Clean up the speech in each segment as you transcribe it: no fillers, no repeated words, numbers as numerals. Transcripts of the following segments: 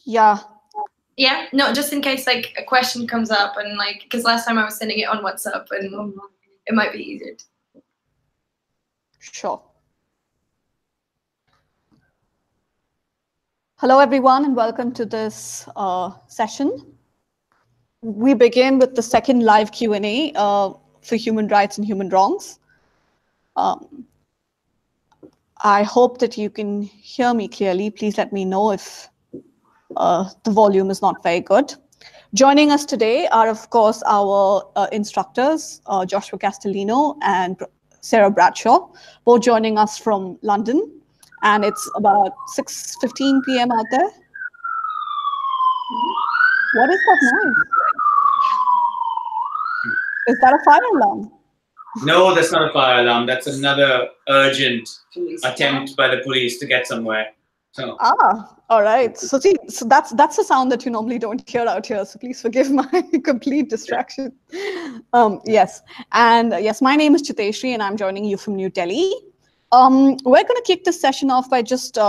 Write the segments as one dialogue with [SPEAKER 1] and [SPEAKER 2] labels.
[SPEAKER 1] Yeah.
[SPEAKER 2] Yeah, no, just in case like a question comes up and like, because last time I was sending it on WhatsApp and it might be easier.
[SPEAKER 1] Sure. Hello, everyone, and welcome to this session. We begin with the second live Q&A for human rights and human wrongs. I hope that you can hear me clearly. Please let me know if the volume is not very good. Joining us today are, of course, our instructors, Joshua Castellino and Sarah Bradshaw, both joining us from London. And it's about 6:15 p.m. out there. What is that noise? Is that a fire alarm?
[SPEAKER 3] No, that's not a fire alarm. That's another urgent attempt by the police to get somewhere. So.
[SPEAKER 1] All right. So see, so that's a sound that you normally don't hear out here. So please forgive my complete distraction. Yes, and yes, my name is Chiteshri, and I'm joining you from New Delhi. We're going to kick this session off by just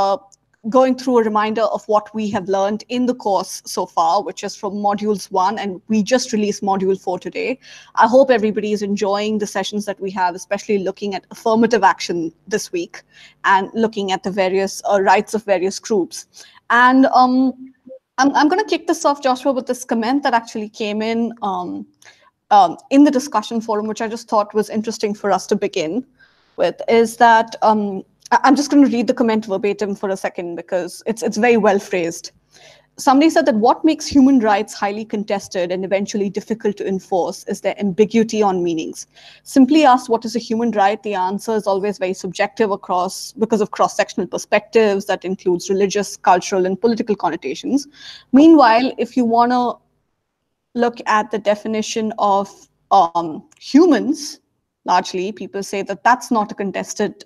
[SPEAKER 1] going through a reminder of what we have learned in the course so far, which is from modules 1, and we just released module 4 today. I hope everybody is enjoying the sessions that we have, especially looking at affirmative action this week and looking at the various rights of various groups. And I'm going to kick this off, Joshua, with this comment that actually came in the discussion forum, which I just thought was interesting for us to begin with, is that I'm just going to read the comment verbatim for a second because it's very well phrased. Somebody said that what makes human rights highly contested and eventually difficult to enforce is their ambiguity on meanings. Simply asked what is a human right, the answer is always very subjective because of cross-sectional perspectives that includes religious, cultural, and political connotations. Meanwhile, if you want to look at the definition of humans, largely people say that that's not a contested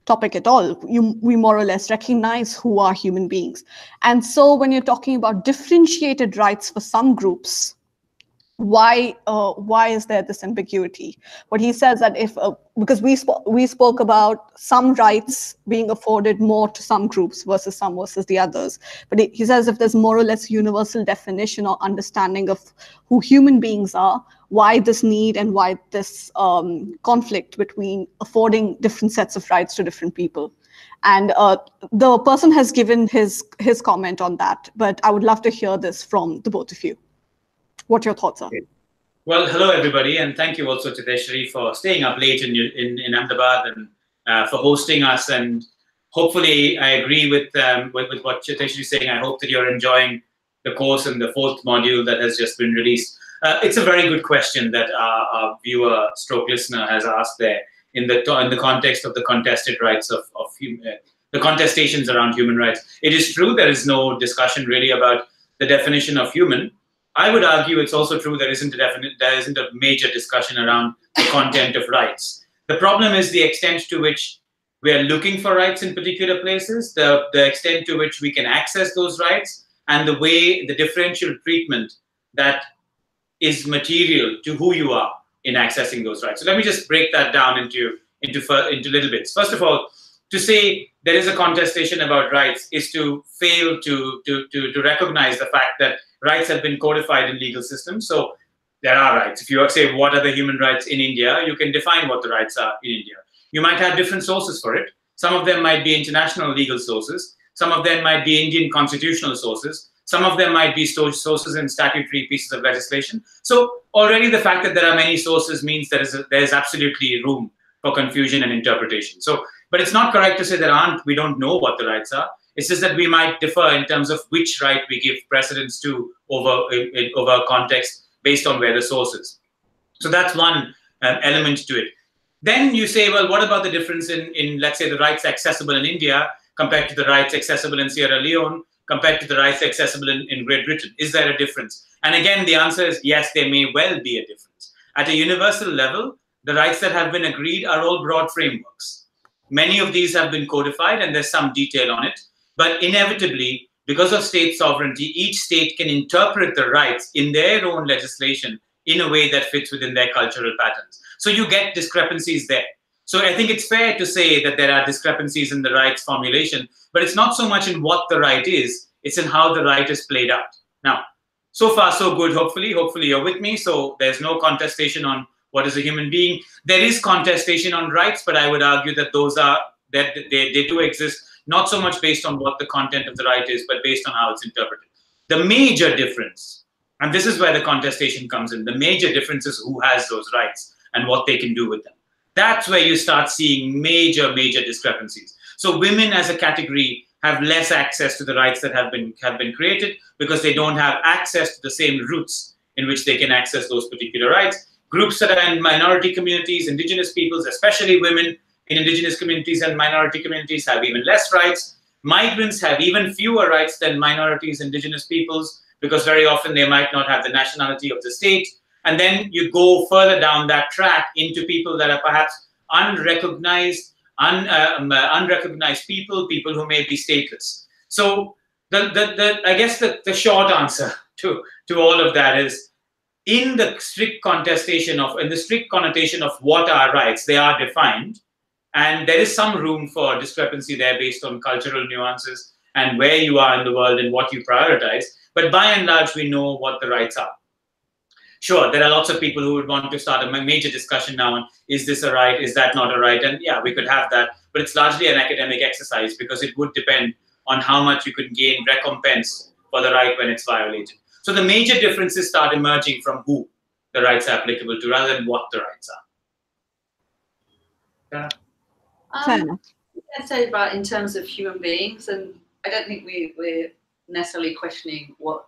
[SPEAKER 1] topic at all. We more or less recognize who are human beings. And so when you're talking about differentiated rights for some groups, why is there this ambiguity? What he says that because we spoke about some rights being afforded more to some groups versus the others. But he says if there's more or less universal definition or understanding of who human beings are, why this need and why this conflict between affording different sets of rights to different people. And the person has given his comment on that, but I would love to hear this from the both of you. What your thoughts are?
[SPEAKER 3] Well, hello everybody, and thank you also to Teshri for staying up late in Ahmedabad and for hosting us. And hopefully, I agree with what Teshri is saying. I hope that you're enjoying the course and the 4th module that has just been released. It's a very good question that our viewer / listener has asked there in the context of the contested rights of the contestations around human rights. It is true there is no discussion really about the definition of human. I would argue it's also true there isn't a major discussion around the content of rights. The problem is the extent to which we are looking for rights in particular places, the extent to which we can access those rights, and the differential treatment that is material to who you are in accessing those rights. So let me just break that down into little bits. First of all, to say there is a contestation about rights is to fail to recognize the fact that rights have been codified in legal systems. So there are rights. If you say what are the human rights in India, you can define what the rights are in India. You might have different sources for it. Some of them might be international legal sources. Some of them might be Indian constitutional sources. Some of them might be sources in statutory pieces of legislation. So already the fact that there are many sources means there is absolutely room for confusion and interpretation. So, but it's not correct to say we don't know what the rights are. It's just that we might differ in terms of which right we give precedence to over a context based on where the source is. So that's one element to it. Then you say, well, what about the difference in let's say, the rights accessible in India compared to the rights accessible in Sierra Leone, compared to the rights accessible in Great Britain? Is there a difference? And again, the answer is yes, there may well be a difference. At a universal level, the rights that have been agreed are all broad frameworks. Many of these have been codified and there's some detail on it. But inevitably, because of state sovereignty, each state can interpret the rights in their own legislation in a way that fits within their cultural patterns. So you get discrepancies there. So I think it's fair to say that there are discrepancies in the rights formulation, but it's not so much in what the right is, It's in how the right is played out. Now, so far so good, hopefully. Hopefully you're with me. So there's no contestation on what is a human being. There is contestation on rights, but I would argue that they do exist, not so much based on what the content of the right is, but based on how it's interpreted. The major difference, and this is where the contestation comes in, the major difference is who has those rights and what they can do with them. That's where you start seeing major discrepancies. So women as a category have less access to the rights that have been created because they don't have access to the same routes in which they can access those particular rights. Groups that are in minority communities, indigenous peoples, especially women in indigenous communities and minority communities, have even less rights. Migrants have even fewer rights than minorities, indigenous peoples, because very often they might not have the nationality of the state. And then you go further down that track into people that are perhaps unrecognized, unrecognized people who may be stateless. So I guess the short answer to all of that is, in the strict connotation of what are rights, they are defined, and there is some room for discrepancy there based on cultural nuances and where you are in the world and what you prioritize. But by and large, we know what the rights are. Sure, there are lots of people who would want to start a major discussion now on, is this a right, is that not a right? And yeah, we could have that, but it's largely an academic exercise because it would depend on how much you could gain recompense for the right when it's violated. So the major differences start emerging from who the rights are applicable to rather than what the rights are. Yeah.
[SPEAKER 4] I'd say about in terms of human beings, and I don't think we're necessarily questioning what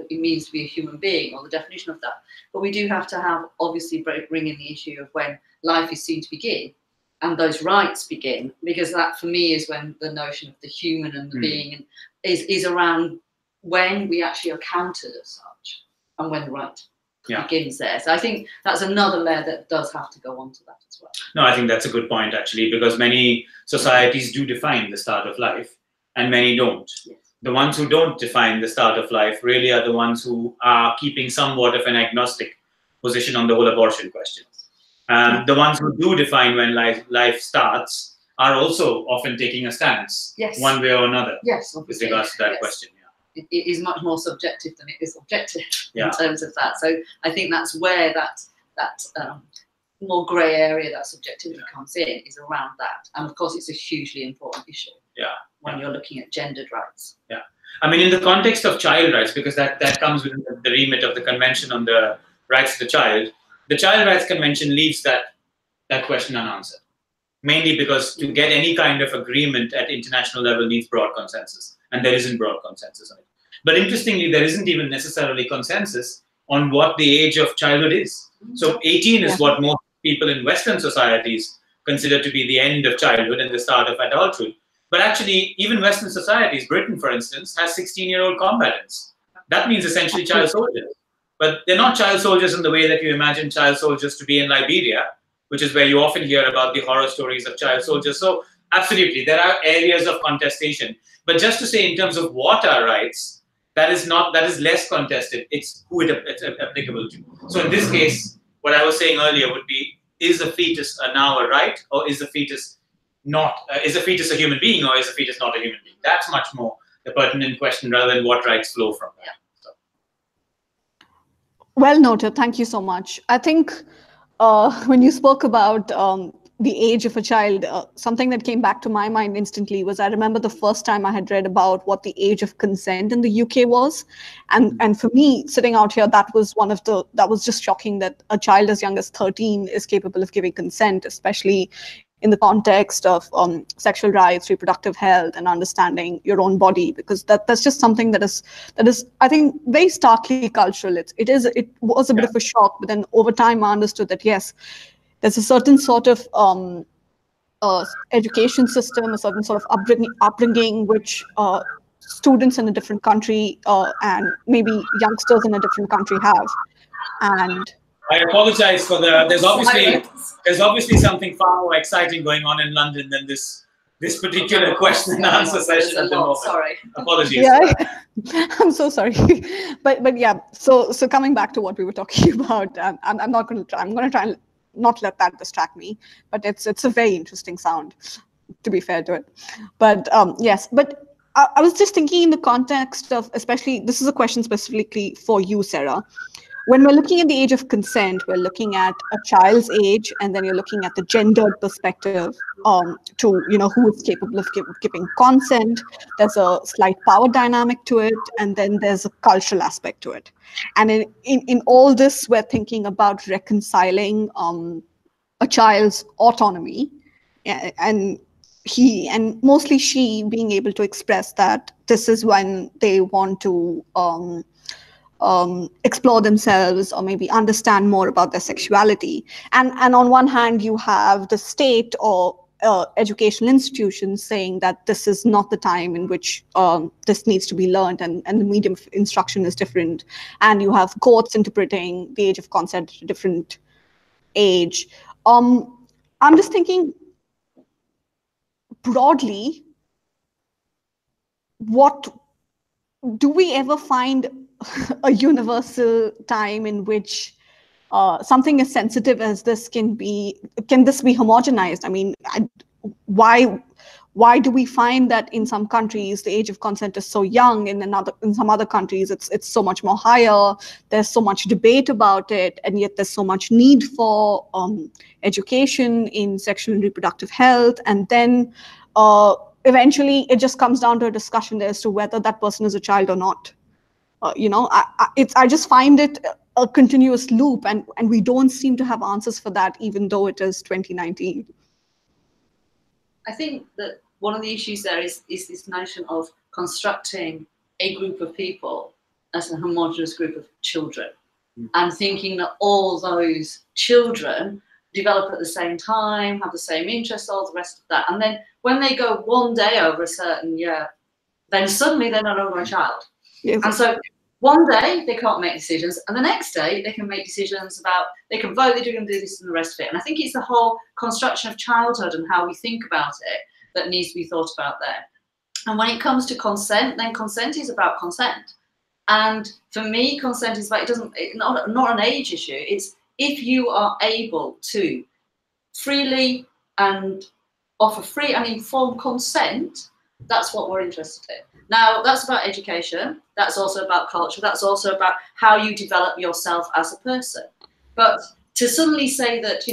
[SPEAKER 4] it means to be a human being or the definition of that, but we do have to have, obviously, bring in the issue of when life is seen to begin and those rights begin, because that for me is when the notion of the human and the being is around when we actually are counted as such and when the right begins there. So I think that's another layer that does have to go on to that as well.
[SPEAKER 3] No, I think that's a good point, actually, because many societies do define the start of life and many don't.
[SPEAKER 4] Yes.
[SPEAKER 3] The ones who don't define the start of life really are the ones who are keeping somewhat of an agnostic position on the whole abortion question. The ones who do define when life starts are also often taking a stance, one way or another, with regards to that question.
[SPEAKER 4] It is much more subjective than it is objective in terms of that. So I think that's where that more grey area, that subjectivity comes in, is around that. And of course, it's a hugely important issue when you're looking at gendered rights.
[SPEAKER 3] Yeah. I mean, in the context of child rights, because that comes within the remit of the Convention on the Rights of the Child Rights Convention leaves that question unanswered, mainly because to get any kind of agreement at international level needs broad consensus, and there isn't broad consensus on it. But interestingly, there isn't even necessarily consensus on what the age of childhood is. So 18 is what most people in Western societies consider to be the end of childhood and the start of adulthood. But actually, even Western societies, Britain, for instance, has 16-year-old combatants. That means essentially child soldiers. But they're not child soldiers in the way that you imagine child soldiers to be in Liberia, which is where you often hear about the horror stories of child soldiers. So absolutely, there are areas of contestation. But just to say in terms of what are rights, that is less contested. It's who it's applicable to. So in this case, what I was saying earlier would be, is a fetus now a right, or is a fetus not? Is a fetus a human being, or is a fetus not a human being? That's much more the pertinent question rather than what rights flow from that. So.
[SPEAKER 1] Well noted. Thank you so much. I think when you spoke about the age of a child, something that came back to my mind instantly was, I remember the first time I had read about what the age of consent in the UK was. And for me, sitting out here, that was just shocking that a child as young as 13 is capable of giving consent, especially in the context of sexual rights, reproductive health, and understanding your own body, because that's just something that is I think very starkly cultural. It was a bit of a shock, but then over time I understood that yes, there's a certain sort of education system, a certain sort of upbringing which students in a different country and maybe youngsters in a different country have. And
[SPEAKER 3] I apologize for there's obviously something far more exciting going on in London than this particular question and answer session at the moment.
[SPEAKER 4] Sorry.
[SPEAKER 3] Apologies.
[SPEAKER 1] Yeah, I'm so sorry. But yeah, so coming back to what we were talking about, I'm going to try and not let that distract me, but it's a very interesting sound, to be fair to it. But yes, but I was just thinking in the context of, especially, this is a question specifically for you, Sarah. When we're looking at the age of consent, we're looking at a child's age, and then you're looking at the gendered perspective to, who is capable of giving consent. There's a slight power dynamic to it, and then there's a cultural aspect to it. And in all this, we're thinking about reconciling a child's autonomy and mostly she being able to express that this is when they want to explore themselves or maybe understand more about their sexuality. And on one hand, you have the state or educational institutions saying that this is not the time in which this needs to be learned, and the medium of instruction is different. And you have courts interpreting the age of consent at a different age. I'm just thinking broadly, what do we ever find a universal time in which something as sensitive as this can this be homogenized? I mean, why do we find that in some countries the age of consent is so young, in some other countries it's so much more higher? There's so much debate about it, and yet there's so much need for education in sexual and reproductive health, and then eventually it just comes down to a discussion as to whether that person is a child or not. I just find it a continuous loop, and we don't seem to have answers for that, even though it is 2019.
[SPEAKER 4] I think that one of the issues there is this notion of constructing a group of people as a homogenous group of children, and thinking that all those children develop at the same time, have the same interests, all the rest of that. And then when they go one day over a certain year, then suddenly they're no longer a child. Yes. And so one day they can't make decisions, and the next day they can make decisions about, they can vote, they can do this and the rest of it. And I think it's the whole construction of childhood and how we think about it that needs to be thought about there. And when it comes to consent, then consent is about consent. And for me, consent is about, it's not an age issue. It's if you are able to freely and offer free and informed consent, that's what we're interested in. Now, that's about education. That's also about culture. That's also about how you develop yourself as a person. But to suddenly say that,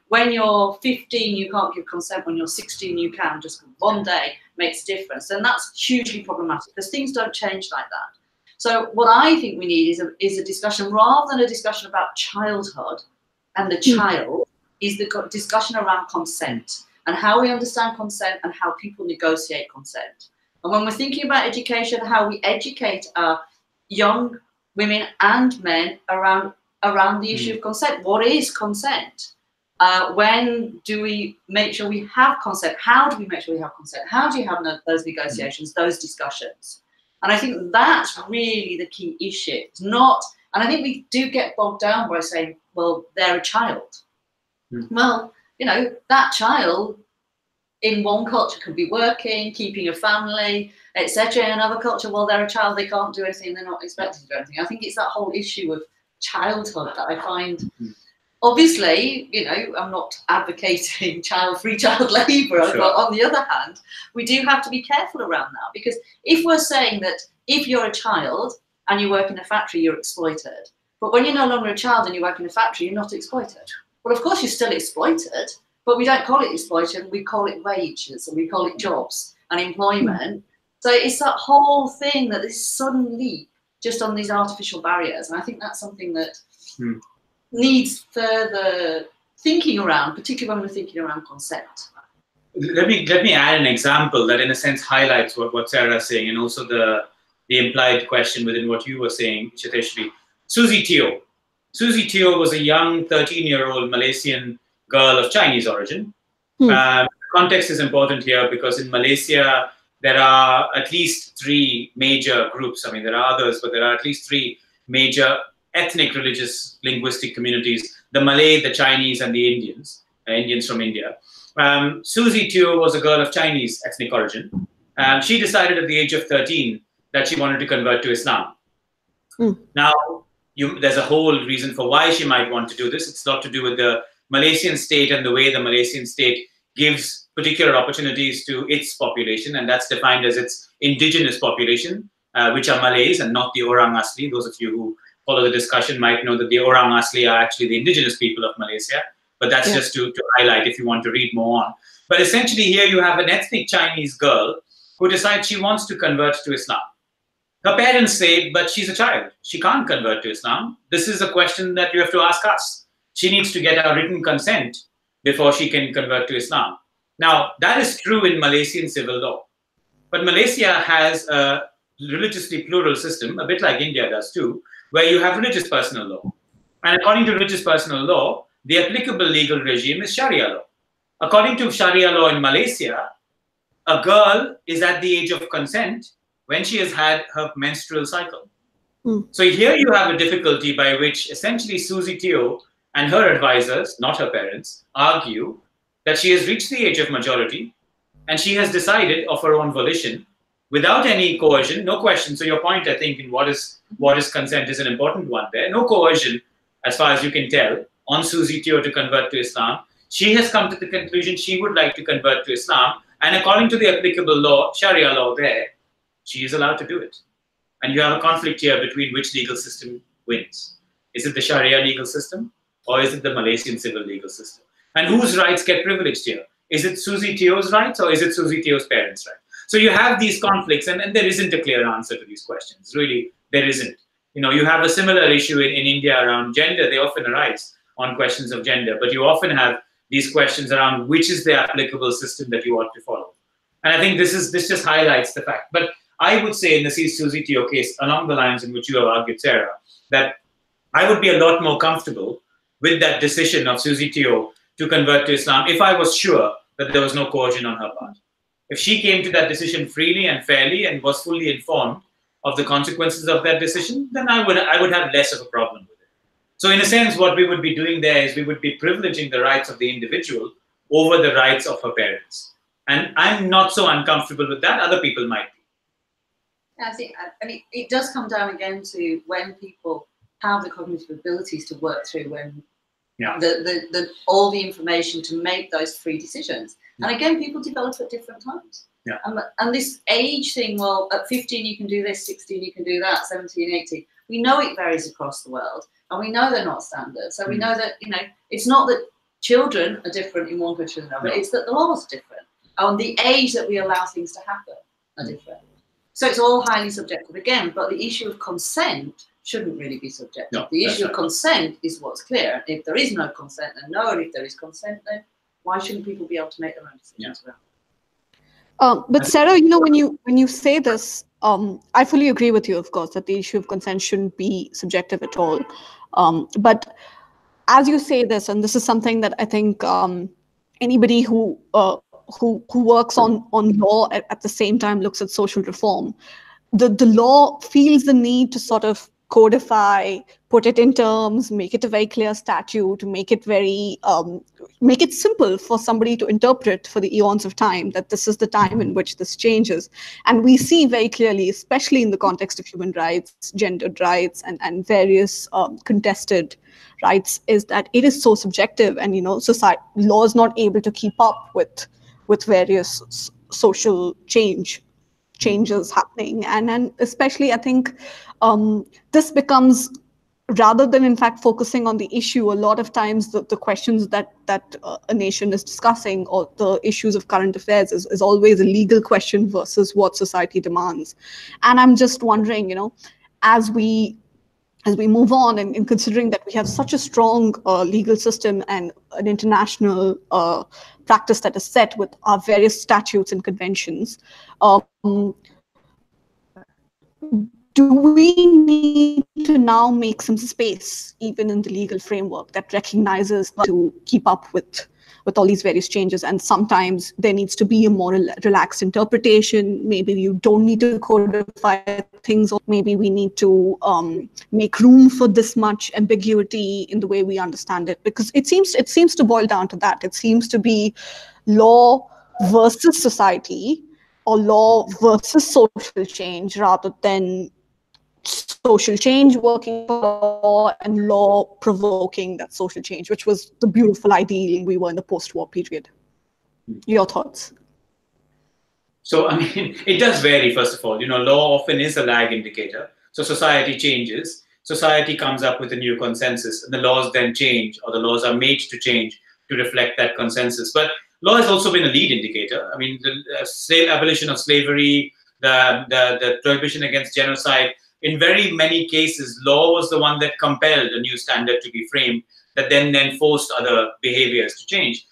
[SPEAKER 4] when you're 15, you can't give consent, when you're 16, you can, just one day makes a difference, then that's hugely problematic, because things don't change like that. So what I think we need is a discussion, rather than a discussion about childhood and the child, is the discussion around consent and how we understand consent and how people negotiate consent. And when we're thinking about education, how we educate our young women and men around the issue of consent. What is consent? When do we make sure we have consent? How do we make sure we have consent? How do you have those negotiations, those discussions? And I think that's really the key issue. It's not, and I think we do get bogged down by saying, well, they're a child. Well, that child in one culture could be working, keeping a family, etc. In another culture, well, they're a child, they can't do anything, they're not expected to do anything. I think it's that whole issue of childhood that I find, obviously, I'm not advocating free child labour, sure. But on the other hand, we do have to be careful around that, because if we're saying that if you're a child and you work in a factory, you're exploited, but when you're no longer a child and you work in a factory, you're not exploited. Well, of course, you're still exploited, but we don't call it exploitation, we call it wages, and we call it jobs and employment. So it's that whole thing, that this sudden leap just on these artificial barriers. And I think that's something that needs further thinking around, particularly when we're thinking around consent.
[SPEAKER 3] Let me add an example that in a sense highlights what Sarah is saying, and also the implied question within what you were saying, Chiteshri. Suzie Tio. Suzie Tio was a young 13-year-old Malaysian girl of Chinese origin. Context is important here, because in Malaysia, there are at least 3 major groups. I mean, there are others, but there are at least 3 major ethnic, religious, linguistic communities: the Malay, the Chinese, and the Indians, Indians from India. Suzie Tio was a girl of Chinese ethnic origin. She decided at the age of 13 that she wanted to convert to Islam. Now, there's a whole reason for why she might want to do this. It's not to do with the Malaysian state and the way the Malaysian state gives particular opportunities to its population, and that's defined as its indigenous population, which are Malays and not the Orang Asli. Those of you who follow the discussion might know that the Orang Asli are actually the indigenous people of Malaysia, but that's just to highlight if you want to read more on. But essentially here you have an ethnic Chinese girl who decides she wants to convert to Islam. Her parents say, but she's a child. She can't convert to Islam. This is a question that you have to ask us. She needs to get our written consent before she can convert to Islam. Now, that is true in Malaysian civil law. But Malaysia has a religiously plural system, a bit like India does too, where you have religious personal law. And according to religious personal law, the applicable legal regime is Sharia law. According to Sharia law in Malaysia, a girl is at the age of consent when she has had her menstrual cycle. So here you have a difficulty by which essentially Suzie Tio and her advisors, not her parents, argue that she has reached the age of majority and she has decided of her own volition without any coercion, no question. So your point, I think, in what is consent is an important one there. No coercion, as far as you can tell, on Suzie Tio to convert to Islam. She has come to the conclusion she would like to convert to Islam, and according to the applicable law, Sharia law there, she is allowed to do it. And you have a conflict here between which legal system wins. Is it the Sharia legal system, or is it the Malaysian civil legal system? And whose rights get privileged here? Is it Suzie Tio's rights, or is it Suzie Tio's parents' rights? So you have these conflicts, and there isn't a clear answer to these questions. Really, there isn't. You know, you have a similar issue in India around gender. They often arise on questions of gender, but you often have these questions around which is the applicable system that you ought to follow. And I think this just highlights the fact. But I would say in the Suzie Tio case, along the lines in which you have argued, Sarah, that I would be a lot more comfortable with that decision of Suzie Tio to convert to Islam if I was sure that there was no coercion on her part. If she came to that decision freely and fairly and was fully informed of the consequences of that decision, then I would have less of a problem with it. So in a sense, what we would be doing there is we would be privileging the rights of the individual over the rights of her parents. And I'm not so uncomfortable with that. Other people might be.
[SPEAKER 4] I mean, it does come down again to when people have the cognitive abilities to work through when all the information to make those free decisions. And again, people develop at different times. And this age thing, well, at 15 you can do this, 16 you can do that, 17, 18. We know it varies across the world, and we know they're not standard. So we know that, you know, it's not that children are different in one country than another, it's that the laws are different. And the age that we allow things to happen are different. So it's all highly subjective again, but the issue of consent shouldn't really be subjective.
[SPEAKER 3] No,
[SPEAKER 4] the issue of consent is what's clear. If there is no consent, then no, and if there is consent, then why shouldn't people be able to make their own decisions around?
[SPEAKER 1] But Sarah, you know, when you say this, I fully agree with you, of course, that the issue of consent shouldn't be subjective at all. But as you say this, and this is something that I think anybody who works on law at the same time looks at social reform, the law feels the need to sort of codify, put it in terms, make it a very clear statute, make it very, make it simple for somebody to interpret for the eons of time that this is the time in which this changes. And we see very clearly, especially in the context of human rights, gendered rights, and various contested rights, is that it is so subjective, and, you know, society law is not able to keep up with various social changes happening. And especially, I think this becomes, rather than in fact focusing on the issue, a lot of times the questions that a nation is discussing, or the issues of current affairs, is always a legal question versus what society demands. And I'm just wondering, you know, as we move on, and in considering that we have such a strong legal system and an international practice that is set with our various statutes and conventions, do we need to now make some space, even in the legal framework, that recognizes to keep up with all these various changes? And sometimes there needs to be a more relaxed interpretation. Maybe you don't need to codify things, or maybe we need to make room for this much ambiguity in the way we understand it, because it seems to boil down to that. It seems to be law versus society, or law versus social change, rather than social change working for law and law provoking that social change, which was the beautiful ideal we were in the post-war period. Your thoughts?
[SPEAKER 3] So, I mean, it does vary, first of all. You know, law often is a lag indicator. So society changes, society comes up with a new consensus, and the laws then change, or the laws are made to change to reflect that consensus. But law has also been a lead indicator. I mean, the abolition of slavery, the prohibition against genocide, in very many cases, law was the one that compelled a new standard to be framed that then forced other behaviors to change.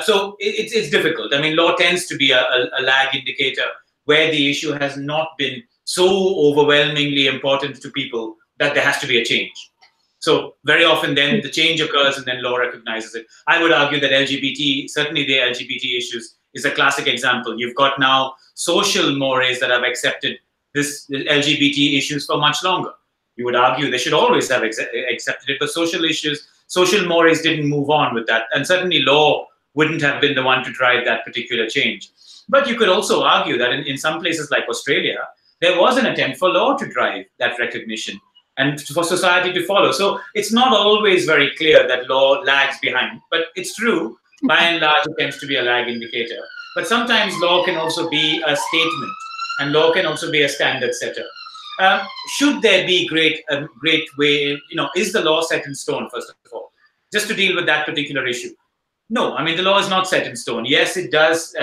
[SPEAKER 3] So it's difficult. I mean, law tends to be a lag indicator where the issue has not been so overwhelmingly important to people that there has to be a change. So very often then the change occurs and then law recognizes it. I would argue that LGBT, certainly the LGBT issues, is a classic example. You've got now social mores that have accepted this LGBT issues for much longer. You would argue they should always have accepted it, but social issues, social mores didn't move on with that. And certainly law wouldn't have been the one to drive that particular change. But you could also argue that in some places like Australia, there was an attempt for law to drive that recognition and for society to follow. So it's not always very clear that law lags behind, but it's true, by and large, it tends to be a lag indicator. But sometimes law can also be a statement, and law can also be a standard setter. Should there be great way, you know, is the law set in stone, first of all? Just to deal with that particular issue. No, I mean, the law is not set in stone. Yes, it does,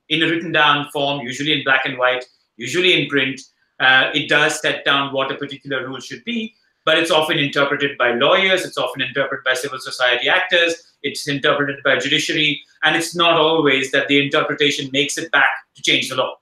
[SPEAKER 3] in a written down form, usually in black and white, usually in print, it does set down what a particular rule should be, but it's often interpreted by lawyers, it's often interpreted by civil society actors, it's interpreted by judiciary, and it's not always that the interpretation makes it back to change the law.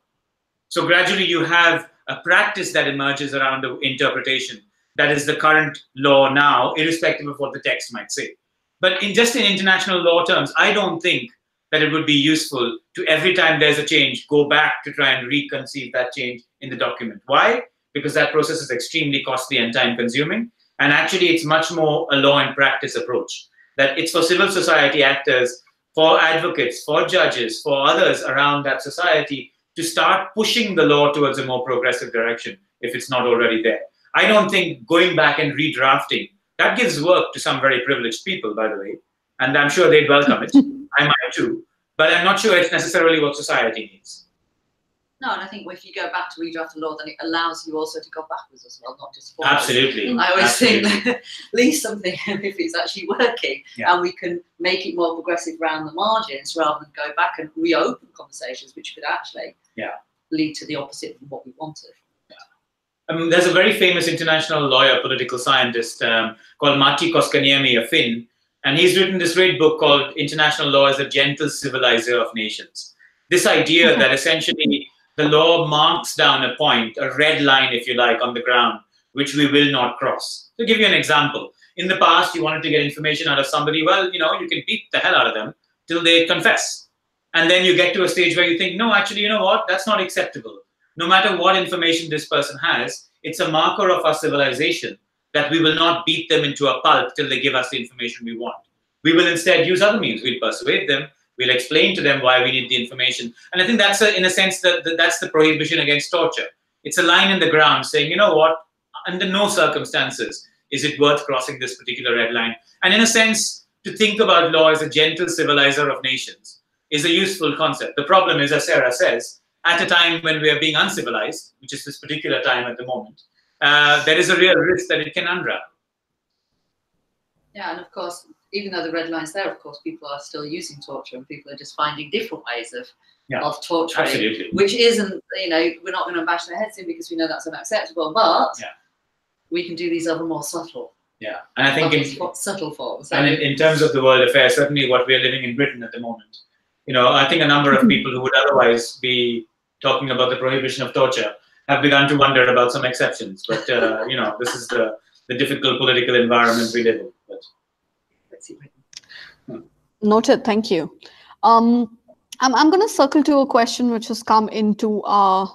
[SPEAKER 3] So gradually you have a practice that emerges around the interpretation that is the current law now, irrespective of what the text might say. But just in international law terms, I don't think that it would be useful to, every time there's a change, go back to try and reconceive that change in the document. Why? Because that process is extremely costly and time consuming. And actually, it's much more a law and practice approach. That it's for civil society actors, for advocates, for judges, for others around that society to start pushing the law towards a more progressive direction if it's not already there. I don't think going back and redrafting, that gives work to some very privileged people, by the way, and I'm sure they'd welcome it. I might too, but I'm not sure it's necessarily what society needs.
[SPEAKER 4] No, and I think if you go back to redraft the law, then it allows you also to go backwards as well, not just forwards.
[SPEAKER 3] Absolutely.
[SPEAKER 4] I always think that leave something if it's actually working, and we can make it more progressive around the margins rather than go back and reopen conversations, which could actually lead to the opposite from what we wanted.
[SPEAKER 3] There's a very famous international lawyer, political scientist called Matti Koskaniemi, a Finn, and he's written this great book called International Law as a Gentle Civilizer of Nations. This idea that essentially the law marks down a point, a red line, if you like, on the ground, which we will not cross. To give you an example, in the past, you wanted to get information out of somebody, well, you know, you can beat the hell out of them till they confess. And then you get to a stage where you think, no, actually, you know what, that's not acceptable. No matter what information this person has, it's a marker of our civilization that we will not beat them into a pulp till they give us the information we want. We will instead use other means. We'll persuade them. We'll explain to them why we need the information. And I think that's, in a sense, that's the prohibition against torture. It's a line in the ground saying, you know what, under no circumstances is it worth crossing this particular red line. And in a sense, to think about law as a gentle civilizer of nations is a useful concept. The problem is, as Sarah says, at a time when we are being uncivilized, which is this particular time at the moment, there is a real risk that it can unravel.
[SPEAKER 4] Yeah, and of course, even though the red line's there, of course, people are still using torture and people are just finding different ways of torturing,
[SPEAKER 3] absolutely.
[SPEAKER 4] Which isn't, you know, we're not going to bash their heads in because we know that's unacceptable, but we can do these other more subtle.
[SPEAKER 3] Yeah, and I think
[SPEAKER 4] subtle forms.
[SPEAKER 3] And in terms of the world affairs, certainly what we are living in Britain at the moment, you know, I think a number of people who would otherwise be talking about the prohibition of torture have begun to wonder about some exceptions. But, you know, this is the difficult political environment we live in. But.
[SPEAKER 1] Noted, thank you. I'm going to circle to a question which has come into our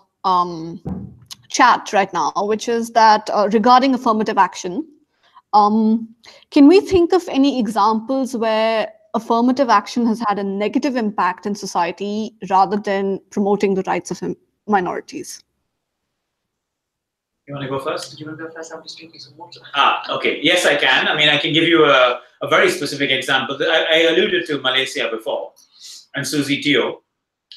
[SPEAKER 1] chat right now, which is that regarding affirmative action, can we think of any examples where affirmative action has had a negative impact in society rather than promoting the rights of minorities?
[SPEAKER 3] You want to go first?
[SPEAKER 4] Did you want to go first? I'm just drinking some water.
[SPEAKER 3] Okay. Yes, I can. I mean, I can give you a very specific example. I alluded to Malaysia before. and Suzie Tio.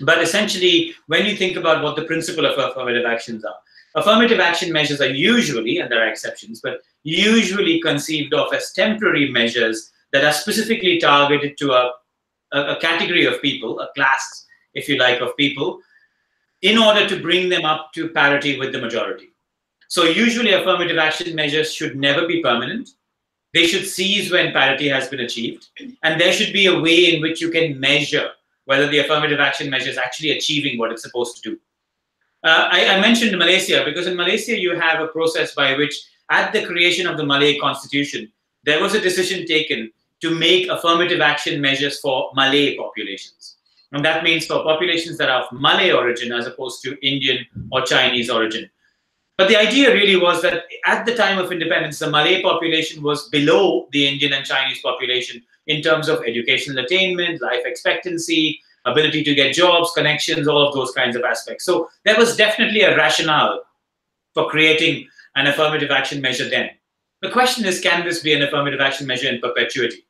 [SPEAKER 3] But essentially, when you think about what the principle of affirmative actions are, affirmative action measures are usually, and there are exceptions, but usually conceived of as temporary measures that are specifically targeted to a category of people, a class, if you like, of people, in order to bring them up to parity with the majority. So usually affirmative action measures should never be permanent. They should cease when parity has been achieved. And there should be a way in which you can measure whether the affirmative action measure is actually achieving what it's supposed to do. I mentioned Malaysia because in Malaysia, you have a process by which at the creation of the Malay constitution, there was a decision taken to make affirmative action measures for Malay populations. And that means for populations that are of Malay origin as opposed to Indian or Chinese origin. But the idea really was that at the time of independence, the Malay population was below the Indian and Chinese population in terms of educational attainment, life expectancy, ability to get jobs, connections, all of those kinds of aspects. So there was definitely a rationale for creating an affirmative action measure then. The question is, can this be an affirmative action measure in perpetuity?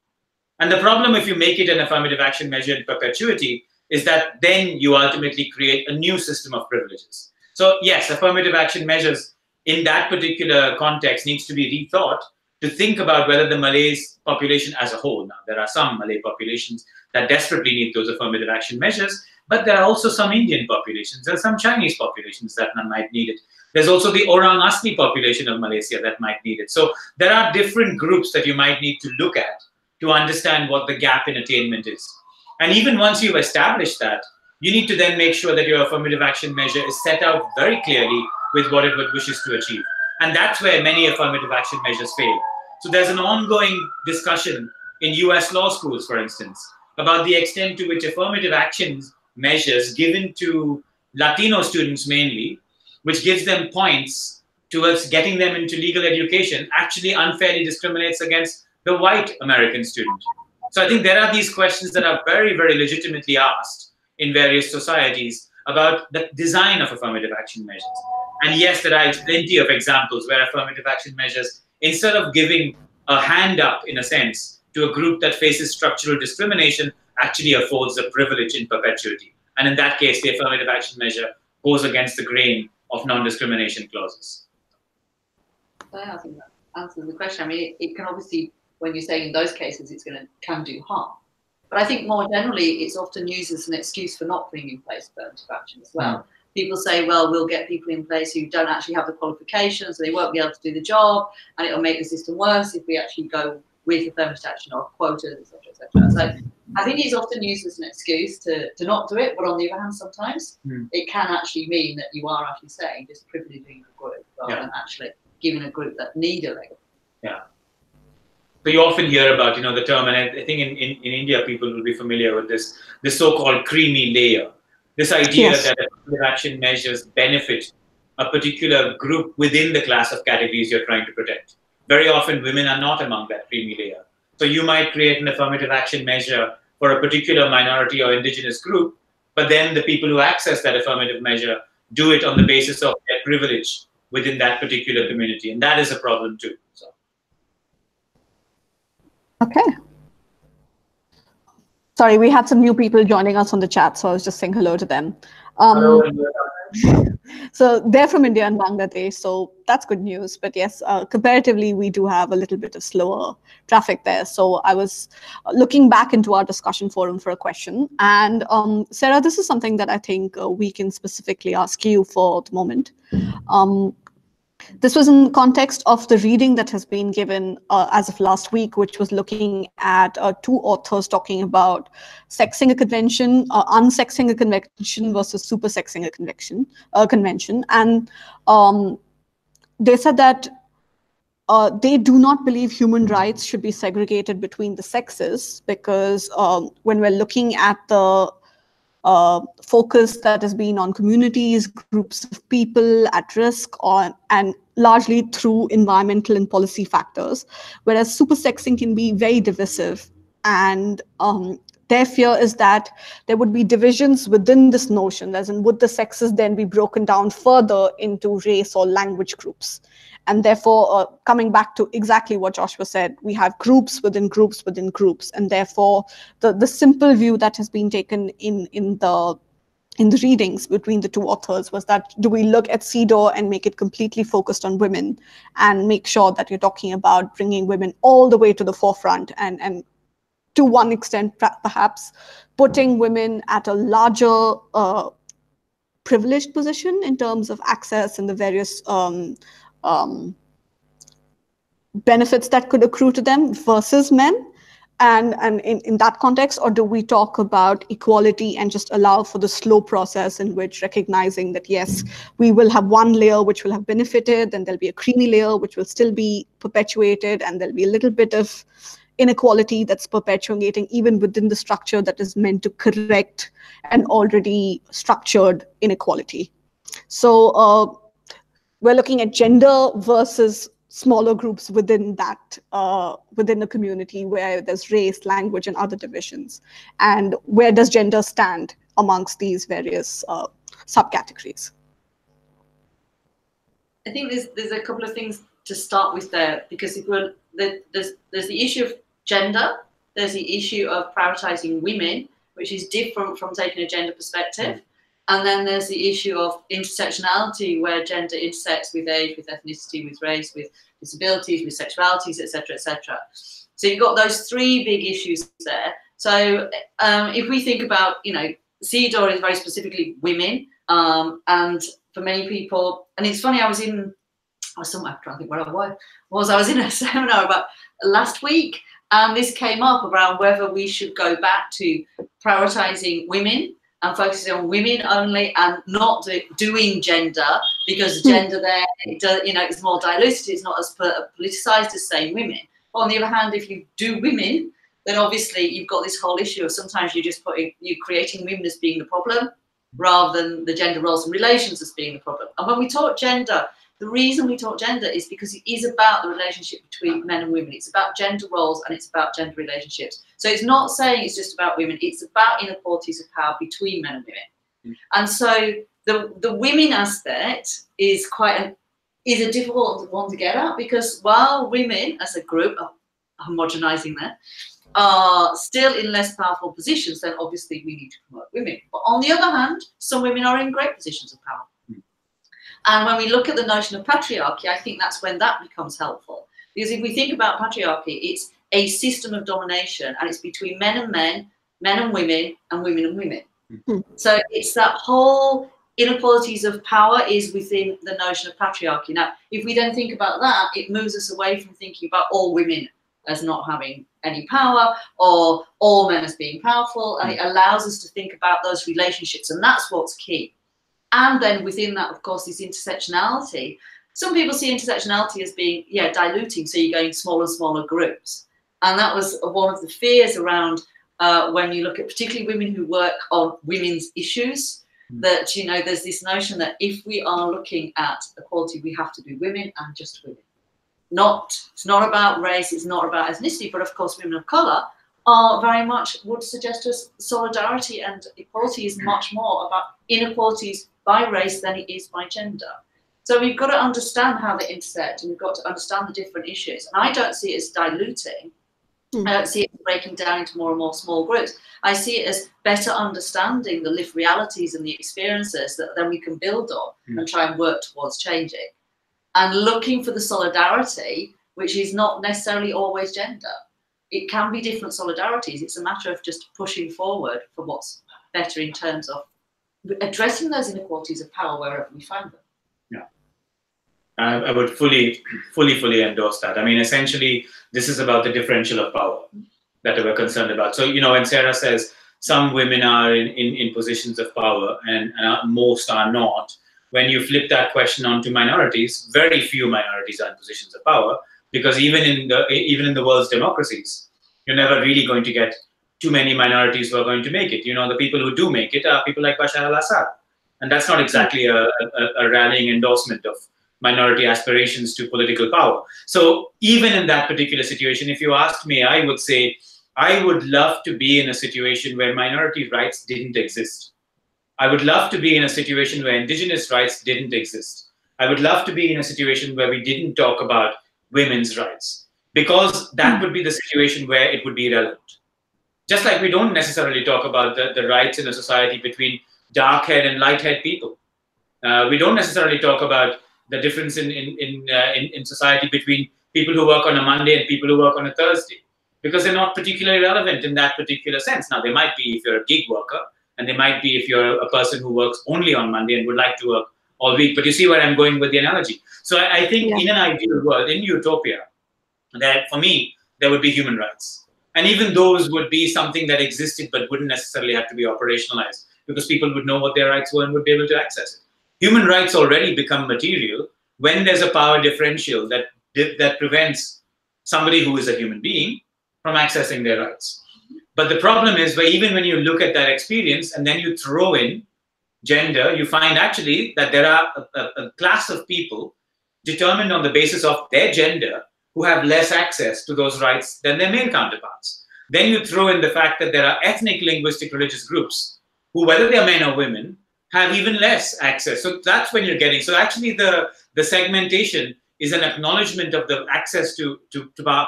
[SPEAKER 3] And the problem if you make it an affirmative action measure in perpetuity is that then you ultimately create a new system of privileges. So yes, affirmative action measures in that particular context needs to be rethought to think about whether the Malay population as a whole, now there are some Malay populations that desperately need those affirmative action measures, but there are also some Indian populations, there are some Chinese populations that might need it. There's also the Orang Asli population of Malaysia that might need it. So there are different groups that you might need to look at to understand what the gap in attainment is. And even once you've established that, you need to then make sure that your affirmative action measure is set out very clearly with what it wishes to achieve. And that's where many affirmative action measures fail. So there's an ongoing discussion in US law schools, for instance, about the extent to which affirmative actions measures given to Latino students mainly, which gives them points towards getting them into legal education, actually unfairly discriminates against the white American student. So I think there are these questions that are very, very legitimately asked in various societies about the design of affirmative action measures. And yes, there are plenty of examples where affirmative action measures, instead of giving a hand up, in a sense, to a group that faces structural discrimination, actually affords a privilege in perpetuity. And in that case, the affirmative action measure goes against the grain of non-discrimination clauses.
[SPEAKER 4] I think that answers the question. I mean, it can obviously, when you're saying in those cases, can do harm. But I think more generally, it's often used as an excuse for not putting in place affirmative action as well. People say, well, we'll get people in place who don't actually have the qualifications, so they won't be able to do the job, and it'll make the system worse if we actually go with affirmative action or quotas, etc., etc. So I think it's often used as an excuse to not do it, but on the other hand, sometimes it can actually mean that you are actually saying just privileging a group rather than actually giving a group that need a leg.
[SPEAKER 3] Yeah. So you often hear about, the term, and I think in India, people will be familiar with this so-called creamy layer. This idea that affirmative action measures benefit a particular group within the class of categories you're trying to protect. Very often, women are not among that creamy layer. So you might create an affirmative action measure for a particular minority or indigenous group, but then the people who access that affirmative measure do it on the basis of their privilege within that particular community. And that is a problem too. So.
[SPEAKER 1] Okay. Sorry, we had some new people joining us on the chat, so I was just saying hello to them.
[SPEAKER 3] Hello.
[SPEAKER 1] So they're from India and Bangladesh, so that's good news. But yes, comparatively, we do have a little bit of slower traffic there. So I was looking back into our discussion forum for a question. And Sarah, this is something that I think we can specifically ask you for the moment. This was in the context of the reading that has been given as of last week, which was looking at two authors talking about sexing a convention, unsexing a convention versus supersexing a convention. And they said that they do not believe human rights should be segregated between the sexes because when we're looking at the focus that has been on communities, groups of people at risk, and largely through environmental and policy factors, whereas supersexing can be very divisive and their fear is that there would be divisions within this notion, as in would the sexes then be broken down further into race or language groups. And therefore, coming back to exactly what Joshua said, we have groups within groups within groups. And therefore, the simple view that has been taken in the readings between the two authors was that, do we look at CEDAW and make it completely focused on women and make sure that you're talking about bringing women all the way to the forefront, and to one extent, perhaps putting women at a larger privileged position in terms of access and the various benefits that could accrue to them versus men? And in that context, or do we talk about equality and just allow for the slow process in which recognizing that, yes, we will have one layer which will have benefited, then there'll be a creamy layer which will still be perpetuated, and there'll be a little bit of inequality that's perpetuating even within the structure that is meant to correct an already structured inequality. So we're looking at gender versus smaller groups within that, within the community where there's race, language, and other divisions. And where does gender stand amongst these various subcategories?
[SPEAKER 4] I think there's a couple of things to start with there, because if we're, there's the issue of gender, there's the issue of prioritizing women, which is different from taking a gender perspective. And then there's the issue of intersectionality, where gender intersects with age, with ethnicity, with race, with disabilities, with sexualities, etc., etc. So you've got those three big issues there. So if we think about, you know, CEDAW is very specifically women, and for many people, and it's funny, I was in a seminar about last week, and this came up around whether we should go back to prioritizing women and focusing on women only, and not doing gender, because gender there, you know, it's more diluted, it's not as politicized as saying women. But on the other hand, if you do women, then obviously you've got this whole issue of sometimes you're creating women as being the problem, rather than the gender roles and relations as being the problem. And when we talk gender, the reason we talk gender is because it is about the relationship between men and women. It's about gender roles and it's about gender relationships. So it's not saying it's just about women, it's about inequalities of power between men and women. And so the women aspect is is a difficult one to get at, because while women as a group, homogenizing that, are still in less powerful positions, then obviously we need to promote women. But on the other hand, some women are in great positions of power. And when we look at the notion of patriarchy, I think that's when that becomes helpful. Because if we think about patriarchy, it's a system of domination, and it's between men and men, men and women, and women and women. So it's that whole inequalities of power is within the notion of patriarchy. Now, if we then think about that, it moves us away from thinking about all women as not having any power, or all men as being powerful, and it allows us to think about those relationships, and that's what's key. And then within that, of course, is intersectionality. Some people see intersectionality as being, diluting, so you're going smaller and smaller groups. And that was one of the fears around when you look at particularly women who work on women's issues, that, you know, there's this notion that if we are looking at equality, we have to do women and just women. It's not about race, it's not about ethnicity, but of course women of colour are very much, would suggest to us, solidarity and equality is much more about inequalities by race than it is by gender. So we've got to understand how they intersect, and we've got to understand the different issues. And I don't see it as diluting. I don't see it breaking down into more and more small groups. I see it as better understanding the lived realities and the experiences that then we can build on and try and work towards changing. And looking for the solidarity, which is not necessarily always gender. It can be different solidarities. It's a matter of just pushing forward for what's better in terms of addressing those inequalities of power wherever we find them.
[SPEAKER 3] Yeah, I would fully endorse that. I mean, essentially, this is about the differential of power that we're concerned about. So, you know, when Sarah says some women are in positions of power and most are not, when you flip that question onto minorities, very few minorities are in positions of power, because even in the world's democracies, you're never really going to get too many minorities who are going to make it. You know, the people who do make it are people like Bashar al-Assad. And that's not exactly a rallying endorsement of minority aspirations to political power. So even in that particular situation, if you asked me, I would say I would love to be in a situation where minority rights didn't exist. I would love to be in a situation where indigenous rights didn't exist. I would love to be in a situation where we didn't talk about women's rights, because that would be the situation where it would be relevant. Just like we don't necessarily talk about the rights in a society between dark-haired and light-haired people. We don't necessarily talk about the difference in society between people who work on a Monday and people who work on a Thursday, because they're not particularly relevant in that particular sense. Now, they might be if you're a gig worker, and they might be if you're a person who works only on Monday and would like to work all week. But you see where I'm going with the analogy. So I think in an ideal world, in utopia, that for me, there would be human rights. And even those would be something that existed but wouldn't necessarily have to be operationalized, because people would know what their rights were and would be able to access it. Human rights already become material when there's a power differential that prevents somebody who is a human being from accessing their rights. But the problem is, where even when you look at that experience and then you throw in gender, you find actually that there are a class of people determined on the basis of their gender who have less access to those rights than their male counterparts. Then you throw in the fact that there are ethnic, linguistic, religious groups who, whether they are men or women, have even less access. So that's when you're getting, so actually the segmentation is an acknowledgement of the access to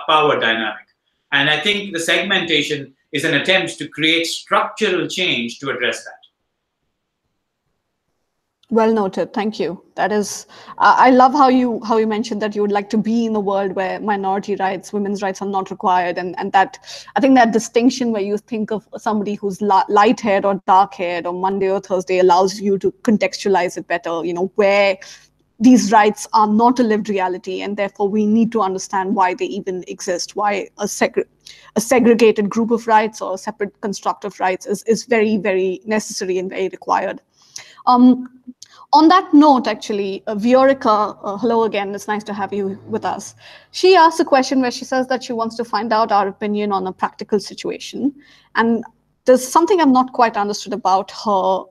[SPEAKER 3] power dynamic. And I think the segmentation is an attempt to create structural change to address that.
[SPEAKER 1] Well noted. Thank you. That is, I love how you mentioned that you would like to be in a world where minority rights, women's rights are not required, and that I think that distinction where you think of somebody who's light-haired or dark-haired or Monday or Thursday allows you to contextualize it better. You know, where these rights are not a lived reality, and therefore we need to understand why they even exist. Why a segregated group of rights or a separate construct of rights is very, very necessary and very required. On that note, actually, Viorica, hello again, it's nice to have you with us. She asked a question where she says that she wants to find out our opinion on a practical situation. And there's something I've not quite understood about her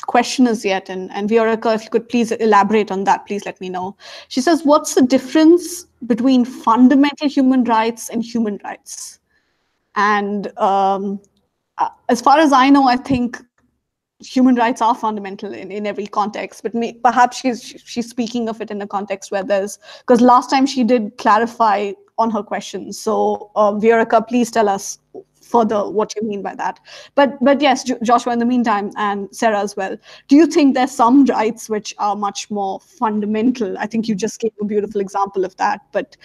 [SPEAKER 1] question as yet. And Viorica, if you could please elaborate on that, please let me know. She says, what's the difference between fundamental human rights and human rights? And as far as I know, I think human rights are fundamental in every context, but perhaps she's speaking of it in a context where there's, because last time she did clarify on her question. So Viorica, please tell us further what you mean by that. But yes, Joshua, in the meantime, and Sarah as well, do you think there's some rights which are much more fundamental? I think you just gave a beautiful example of that, but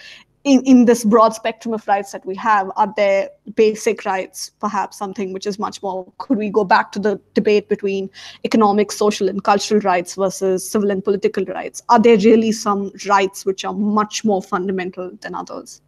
[SPEAKER 1] in this broad spectrum of rights that we have, are there basic rights, perhaps something which is much more, could we go back to the debate between economic, social, and cultural rights versus civil and political rights? Are there really some rights which are much more fundamental than others?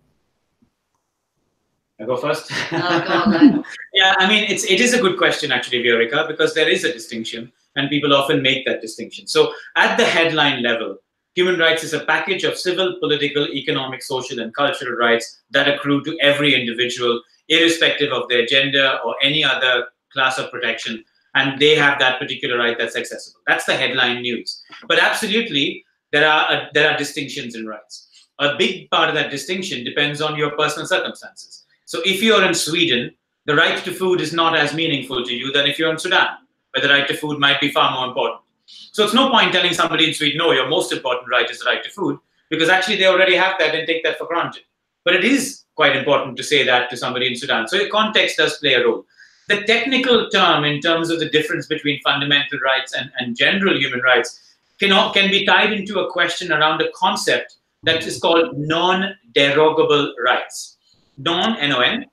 [SPEAKER 3] I go first?
[SPEAKER 4] Go on, then.
[SPEAKER 3] Yeah, I mean, it is a good question, actually, Viorica, because there is a distinction, and people often make that distinction. So at the headline level, human rights is a package of civil, political, economic, social, and cultural rights that accrue to every individual, irrespective of their gender or any other class of protection, and they have that particular right that's accessible. That's the headline news. But absolutely, there are distinctions in rights. A big part of that distinction depends on your personal circumstances. So if you're in Sweden, the right to food is not as meaningful to you than if you're in Sudan, where the right to food might be far more important. So it's no point telling somebody in Sweden, no, your most important right is the right to food, because actually they already have that and take that for granted. But it is quite important to say that to somebody in Sudan. So context does play a role. The technical term in terms of the difference between fundamental rights and general human rights can be tied into a question around a concept that is called non-derogable rights. Non, N-O-N,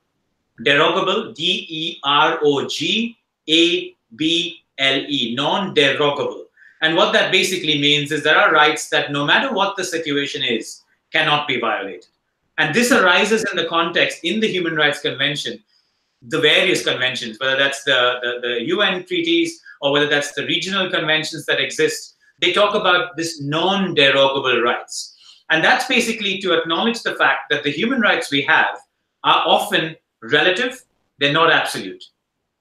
[SPEAKER 3] derogable, D-E-R-O-G-A-B-L-E, non-derogable. And what that basically means is there are rights that no matter what the situation is, cannot be violated. And this arises in the context, in the Human Rights Convention, the various conventions, whether that's the UN treaties or whether that's the regional conventions that exist, they talk about this non-derogable rights. And that's basically to acknowledge the fact that the human rights we have are often relative, they're not absolute.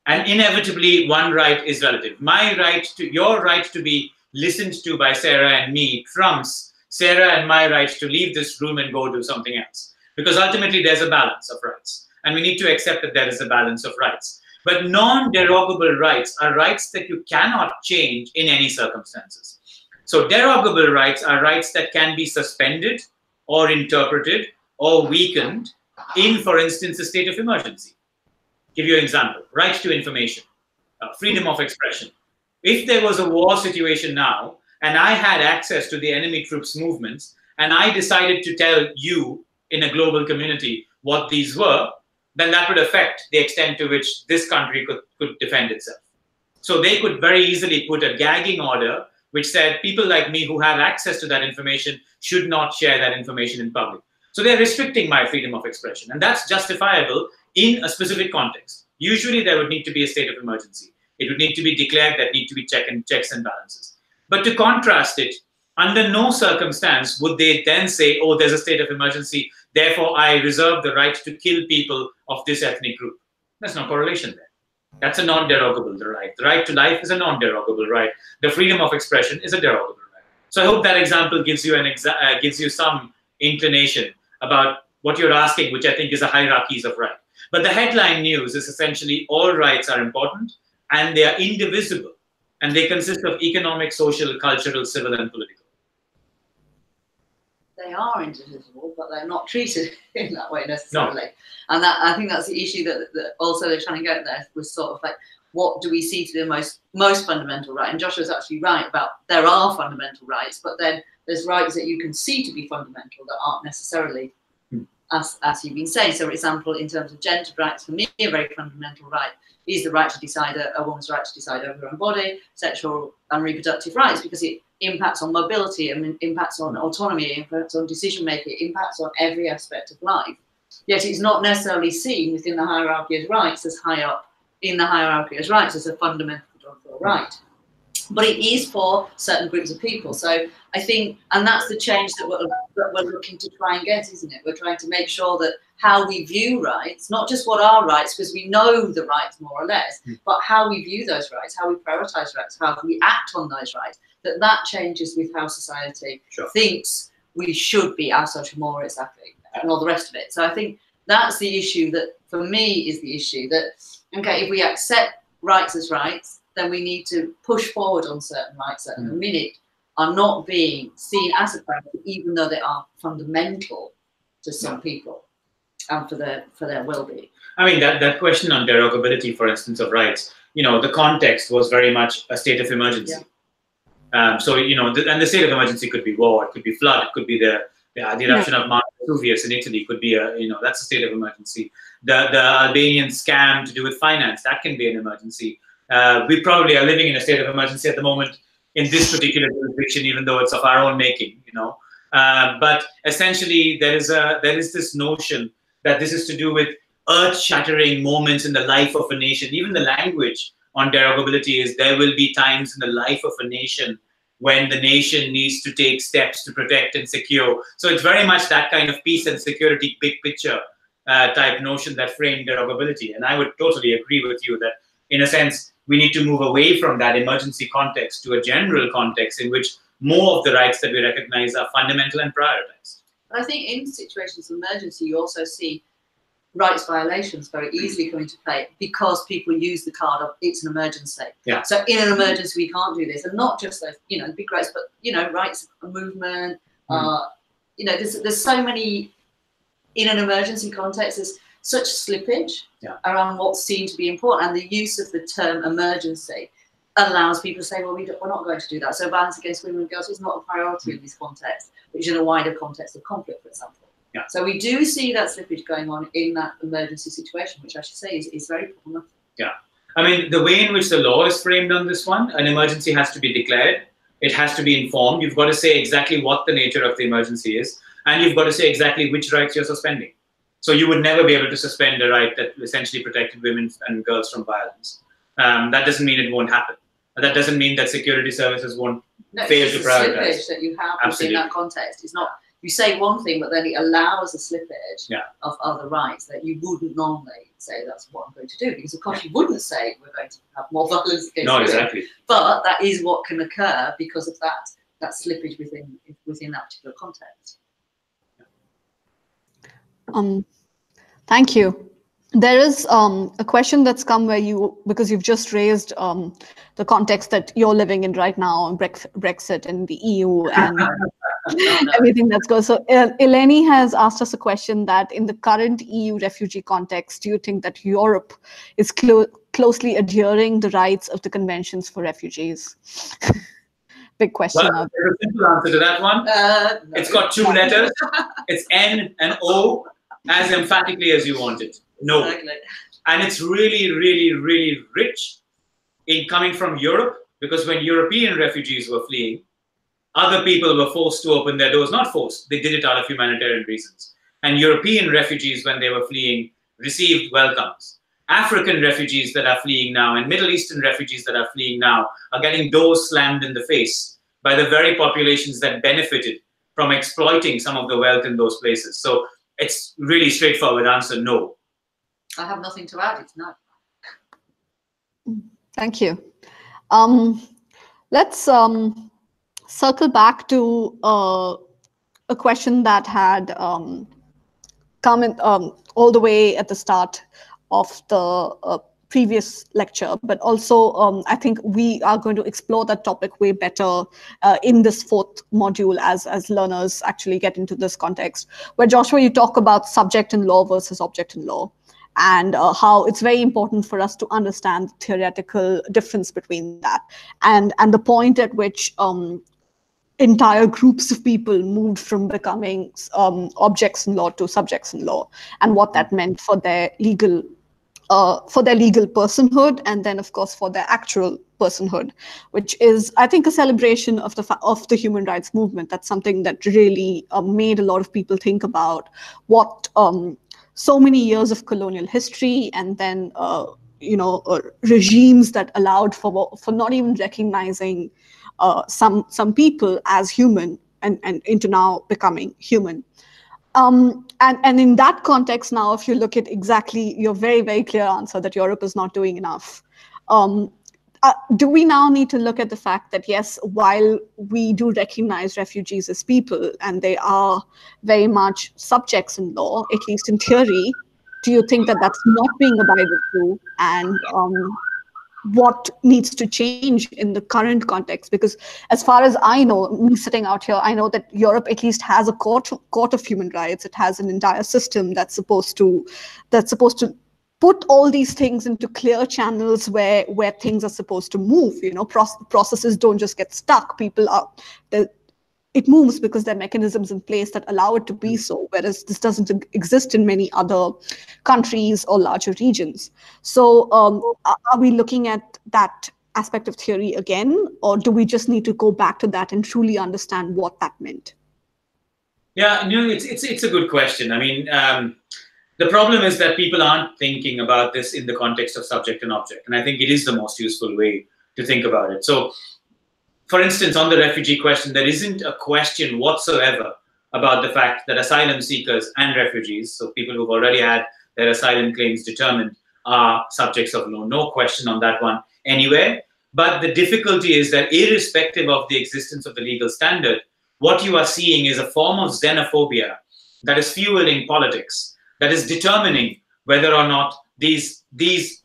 [SPEAKER 3] And inevitably, one right is relative. Your right to be listened to by Sarah and me trumps Sarah and my right to leave this room and go do something else. because ultimately there's a balance of rights, and we need to accept that there is a balance of rights. But non-derogable rights are rights that you cannot change in any circumstances. So derogable rights are rights that can be suspended or interpreted or weakened in, for instance, a state of emergency. Give you an example: right to information, freedom of expression. If there was a war situation now, and I had access to the enemy troops' movements, and I decided to tell you in a global community what these were, then that would affect the extent to which this country could defend itself. So they could very easily put a gagging order which said people like me who have access to that information should not share that information in public. So they're restricting my freedom of expression, and that's justifiable in a specific context. Usually there would need to be a state of emergency. It would need to be declared, that need to be checks and balances. But to contrast it, under no circumstance would they then say, oh, there's a state of emergency, therefore I reserve the right to kill people of this ethnic group. There's no correlation there. That's a non-derogable right. The right to life is a non-derogable right. The freedom of expression is a derogable right. So I hope that example gives you some inclination about what you're asking, which I think is a hierarchies of right. But the headline news is essentially all rights are important and they are indivisible, and they consist of economic, social, cultural, civil, and political.
[SPEAKER 4] They are indivisible, but they're not treated in that way necessarily.
[SPEAKER 3] No.
[SPEAKER 4] And that, I think that's the issue that also they're trying to get there, was sort of like, what do we see to be the most fundamental right? And Joshua's actually right about there are fundamental rights, but then there's rights that you can see to be fundamental that aren't necessarily as you've been saying. So, for example, in terms of gender rights, for me, a very fundamental right is the right to decide, a woman's right to decide over her own body, sexual and reproductive rights, because it impacts on mobility, and impacts on autonomy, it impacts on decision making, it impacts on every aspect of life. Yet it's not necessarily seen within the hierarchy of rights as high up in the hierarchy of rights as a fundamental right. But it is for certain groups of people. So I think, and that's the change that we're looking to try and get, isn't it? We're trying to make sure that how we view rights, not just what are rights, because we know the rights more or less, but how we view those rights, how we prioritize rights, how we act on those rights, that changes with how society thinks we should be, our social moral, exactly, and all the rest of it. So I think that's the issue that, for me, is the issue that, okay, if we accept rights as rights, then we need to push forward on certain rights that at the minute are not being seen as a priority, even though they are fundamental to some people and for their well-being. I
[SPEAKER 3] mean, that question on derogability, for instance, of rights, you know, the context was very much a state of emergency. So, you know, and the state of emergency could be war, it could be flood, it could be the eruption of Mount Vesuvius in Italy, could be a, you know, that's a state of emergency. The Albanian scam to do with finance, that can be an emergency. We probably are living in a state of emergency at the moment in this particular jurisdiction, even though it's of our own making, you know. But essentially, there is this notion that this is to do with earth-shattering moments in the life of a nation. Even the language on derogability is there will be times in the life of a nation when the nation needs to take steps to protect and secure. So it's very much that kind of peace and security, big picture type notion that framed derogability. And I would totally agree with you that, in a sense, we need to move away from that emergency context to a general context in which more of the rights that we recognize are fundamental and prioritized.
[SPEAKER 4] But I think in situations of emergency, you also see rights violations very easily come into play because people use the card of it's an emergency.
[SPEAKER 3] Yeah.
[SPEAKER 4] So in an emergency, we can't do this. And not just those, you know, big rights, but, you know, rights of movement. You know, there's so many, in an emergency context, there's such slippage around what seems to be important, and the use of the term emergency allows people to say, well, we're not going to do that. So violence against women and girls is not a priority in this context, which is in a wider context of conflict, for example.
[SPEAKER 3] Yeah.
[SPEAKER 4] So we do see that slippage going on in that emergency situation, which I should say is very problematic.
[SPEAKER 3] Yeah. I mean, the way in which the law is framed on this one, an emergency has to be declared. It has to be informed. You've got to say exactly what the nature of the emergency is, and you've got to say exactly which rights you're suspending. So you would never be able to suspend a right that essentially protected women and girls from violence. That doesn't mean it won't happen. That doesn't mean that security services won't fail to prioritize.
[SPEAKER 4] Slippage that you have in that context. It's not, you say one thing, but then it allows a slippage of other rights that you wouldn't normally say that's what I'm going to do. Because of course you wouldn't say we're going to have more violence against women.
[SPEAKER 3] Exactly.
[SPEAKER 4] But that is what can occur because of that slippage within that particular context.
[SPEAKER 1] Thank you. There is a question that's come where because you've just raised the context that you're living in right now, Brexit and the EU and everything that's going. So Eleni has asked us a question that in the current EU refugee context, do you think that Europe is closely adhering the rights of the conventions for refugees? Big question.
[SPEAKER 3] Well, there's a simple answer to that one. No. It's got 2 letters. It's N and O, as emphatically as you want it. No. Exactly. And it's really, really, really rich in coming from Europe, because when European refugees were fleeing, other people were forced to open their doors. Not forced, they did it out of humanitarian reasons. And European refugees, when they were fleeing, received welcomes. African refugees that are fleeing now and Middle Eastern refugees that are fleeing now are getting doors slammed in the face by the very populations that benefited from exploiting some of the wealth in those places. So it's really straightforward answer, no.
[SPEAKER 4] I have nothing to add, it's no.
[SPEAKER 1] Thank you. Let's circle back to a question that had come in, all the way at the start of the previous lecture, but also I think we are going to explore that topic way better in this 4th module as learners actually get into this context, where Joshua, you talk about subject in law versus object in law, and how it's very important for us to understand the theoretical difference between that, and the point at which entire groups of people moved from becoming objects in law to subjects in law, and what that meant for their legal personhood, and then of course for their actual personhood, which is, I think, a celebration of the human rights movement. That's something that really made a lot of people think about what so many years of colonial history, and then regimes that allowed for not even recognizing some people as human and into now becoming human. And in that context now, if you look at exactly your very, very clear answer that Europe is not doing enough, do we now need to look at the fact that, yes, while we do recognize refugees as people and they are very much subjects in law, at least in theory, do you think that that's not being abided to? And what needs to change in the current context? Because as far as I know, me sitting out here, I know that Europe at least has a court of human rights. It has an entire system that's supposed to put all these things into clear channels where things are supposed to move. Processes don't just get stuck. It moves because there are mechanisms in place that allow it to be so, whereas this doesn't exist in many other countries or larger regions. So are we looking at that aspect of theory again, or do we just need to go back to that and truly understand what that meant?
[SPEAKER 3] Yeah, it's a good question. I mean, the problem is that people aren't thinking about this in the context of subject and object, and I think it is the most useful way to think about it. So, for instance, on the refugee question, there isn't a question whatsoever about the fact that asylum seekers and refugees, so people who've already had their asylum claims determined, are subjects of law. No question on that one anywhere. But the difficulty is that irrespective of the existence of the legal standard, what you are seeing is a form of xenophobia that is fueling politics, that is determining whether or not these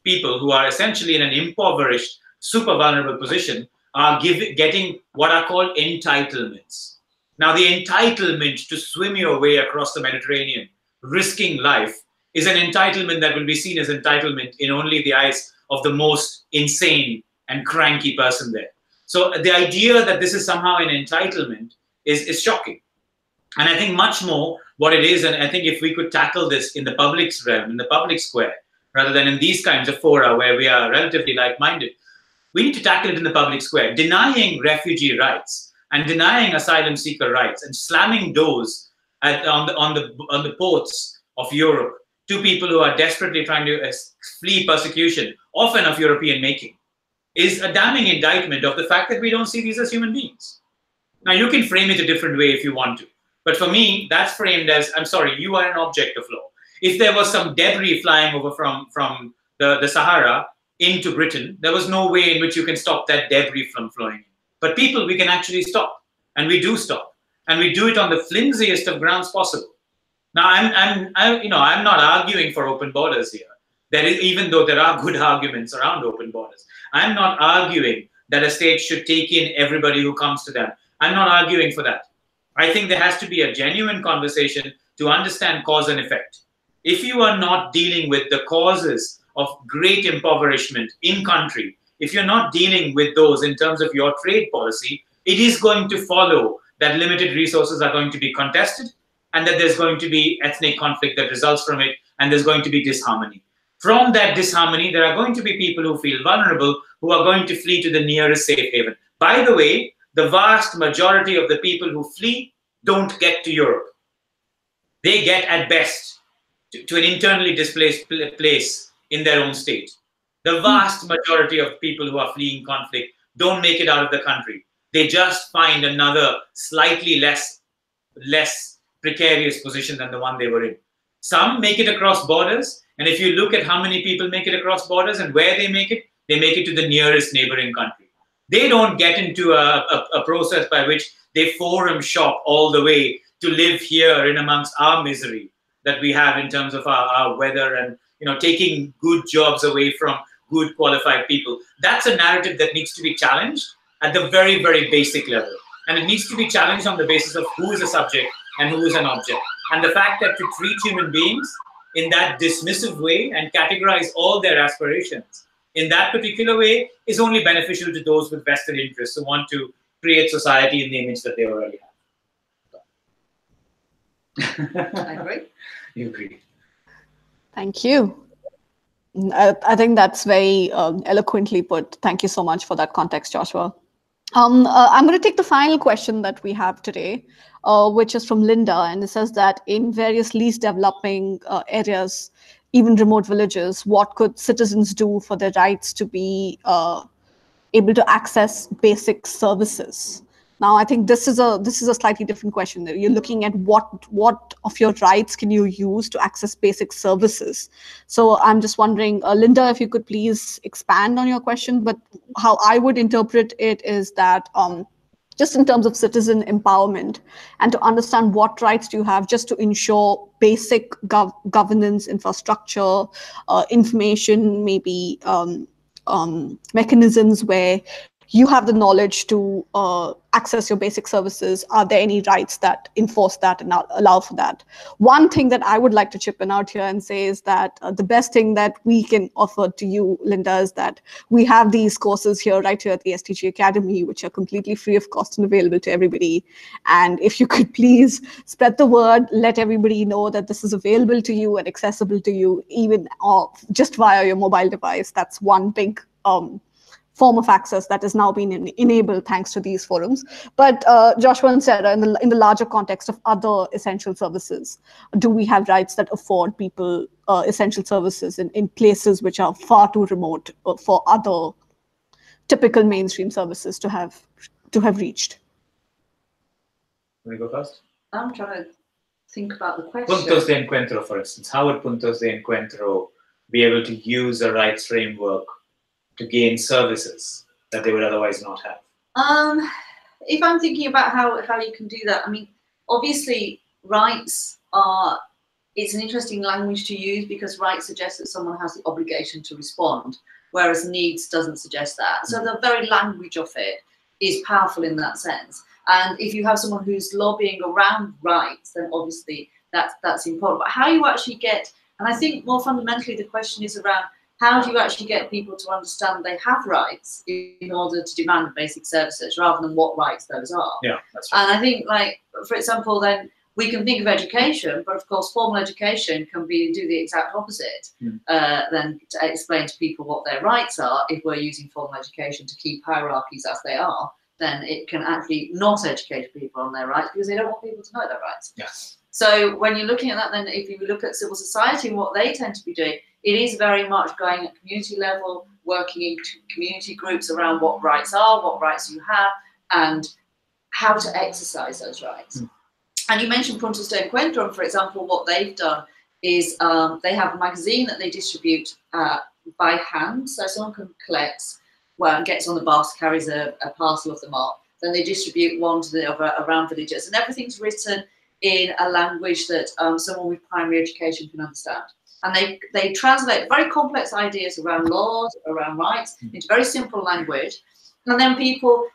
[SPEAKER 3] people who are essentially in an impoverished, super vulnerable position are getting what are called entitlements. Now, the entitlement to swim your way across the Mediterranean, risking life, is an entitlement that will be seen as entitlement in only the eyes of the most insane and cranky person there. So the idea that this is somehow an entitlement is shocking. And I think much more what it is, and I think if we could tackle this in the public's realm, in the public square, rather than in these kinds of fora where we are relatively like-minded, we need to tackle it in the public square. Denying refugee rights and denying asylum seeker rights and slamming doors on the ports of Europe to people who are desperately trying to flee persecution, often of European making, is a damning indictment of the fact that we don't see these as human beings. Now, you can frame it a different way if you want to. But for me, that's framed as, I'm sorry, you are an object of law. If there was some debris flying over from the Sahara into Britain, there was no way in which you can stop that debris from flowing in. But people, we can actually stop. And we do stop. And we do it on the flimsiest of grounds possible. Now, I'm not arguing for open borders here. Even though there are good arguments around open borders, I'm not arguing that a state should take in everybody who comes to them. I'm not arguing for that. I think there has to be a genuine conversation to understand cause and effect. If you are not dealing with the causes of great impoverishment in country, if you're not dealing with those in terms of your trade policy, it is going to follow that limited resources are going to be contested, and that there's going to be ethnic conflict that results from it, and there's going to be disharmony. From that disharmony, there are going to be people who feel vulnerable, who are going to flee to the nearest safe haven. By the way, the vast majority of the people who flee don't get to Europe. They get, at best, to an internally displaced place in their own state. The vast majority of people who are fleeing conflict don't make it out of the country. They just find another slightly less precarious position than the one they were in. Some make it across borders, and if you look at how many people make it across borders and where they make it to the nearest neighboring country. They don't get into a process by which they forum shop all the way to live here in amongst our misery that we have in terms of our weather and taking good jobs away from good qualified people. That's a narrative that needs to be challenged at the very, very basic level. And it needs to be challenged on the basis of who is a subject and who is an object. And the fact that to treat human beings in that dismissive way and categorize all their aspirations in that particular way is only beneficial to those with vested interests who want to create society in the image that they already have.
[SPEAKER 4] I agree.
[SPEAKER 3] You agree.
[SPEAKER 1] Thank you. I think that's very eloquently put. Thank you so much for that context, Joshua. I'm going to take the final question that we have today, which is from Linda, and it says that in various least developing areas, even remote villages, what could citizens do for their rights to be able to access basic services? Now, I think this is a slightly different question. You're looking at what of your rights can you use to access basic services. So I'm just wondering, Linda, if you could please expand on your question. But how I would interpret it is that just in terms of citizen empowerment and to understand what rights do you have just to ensure basic governance, infrastructure, information, maybe mechanisms where you have the knowledge to access your basic services. Are there any rights that enforce that and allow for that? One thing that I would like to chip in out here and say is that the best thing that we can offer to you, Linda, is that we have these courses here right here at the SDG Academy, which are completely free of cost and available to everybody. And if you could please spread the word, let everybody know that this is available to you and accessible to you, even just via your mobile device. That's one big form of access that is now being enabled thanks to these forums. But Joshua and Sarah, in the larger context of other essential services, do we have rights that afford people essential services in places which are far too remote for other typical mainstream services to have reached?
[SPEAKER 3] Want to go first?
[SPEAKER 4] I'm trying to think about the question.
[SPEAKER 3] Puntos de encuentro, for instance. How would Puntos de encuentro be able to use a rights framework to gain services that they would otherwise not have?
[SPEAKER 4] If I'm thinking about how you can do that, I mean, obviously rights are, it's an interesting language to use because rights suggests that someone has the obligation to respond, whereas needs doesn't suggest that. So the very language of it is powerful in that sense. And if you have someone who's lobbying around rights, then obviously that's important. But how you actually get, and I think more fundamentally the question is around how do you actually get people to understand they have rights in order to demand basic services rather than what rights those are?
[SPEAKER 3] Yeah, that's right.
[SPEAKER 4] And I think, like, for example, then we can think of education, but of course formal education can do the exact opposite. Then to explain to people what their rights are, if we're using formal education to keep hierarchies as they are, then it can actually not educate people on their rights because they don't want people to know their rights.
[SPEAKER 3] Yes.
[SPEAKER 4] So when you're looking at that, then if you look at civil society and what they tend to be doing, it is very much going at community level, working in community groups around what rights are, what rights you have, and how to exercise those rights. And you mentioned Puntos de Encuentro, for example, what they've done is they have a magazine that they distribute by hand. So someone can collect, well, gets on the bus, carries a parcel of them up, then they distribute one to the other around villages, and everything's written in a language that someone with primary education can understand. And they translate very complex ideas around laws, around rights, into very simple language. And then people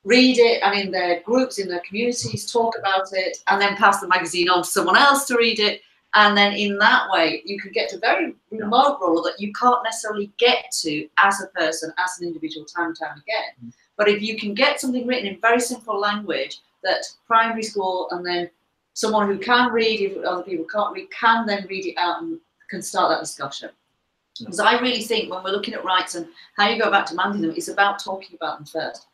[SPEAKER 4] read it and in their groups, in their communities, talk about it, and then pass the magazine on to someone else to read it. And then in that way, you can get to very remote role that you can't necessarily get to as a person, as an individual, time and time again. But if you can get something written in very simple language that primary school and then someone who can read, if other people can't read, can then read it out and can start that discussion. Because I really think when we're looking at rights and how you go about demanding them, it's about talking about them first.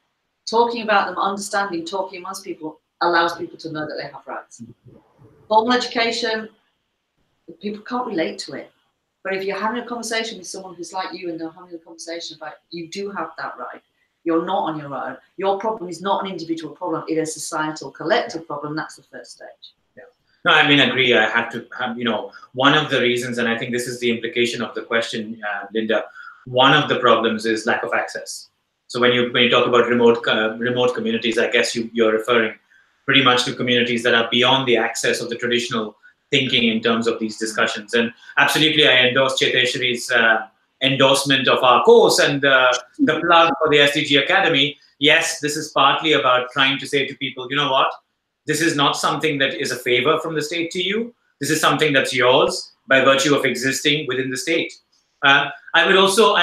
[SPEAKER 4] Talking about them, understanding, talking amongst people allows people to know that they have rights. Formal education, people can't relate to it. But if you're having a conversation with someone who's like you and they're having a conversation about you do have that right, you're not on your own, your problem is not an individual problem, it is a societal collective problem, that's the first stage.
[SPEAKER 3] Yeah. No, I mean, agree. I have to have, one of the reasons, and I think this is the implication of the question, Linda, one of the problems is lack of access. So when you talk about remote communities, I guess you're referring pretty much to communities that are beyond the access of the traditional thinking in terms of these discussions. And absolutely, I endorse Cheteshwari's endorsement of our course and the plug for the SDG Academy. Yes, this is partly about trying to say to people, you know what, this is not something that is a favor from the state to you. This is something that's yours by virtue of existing within the state. I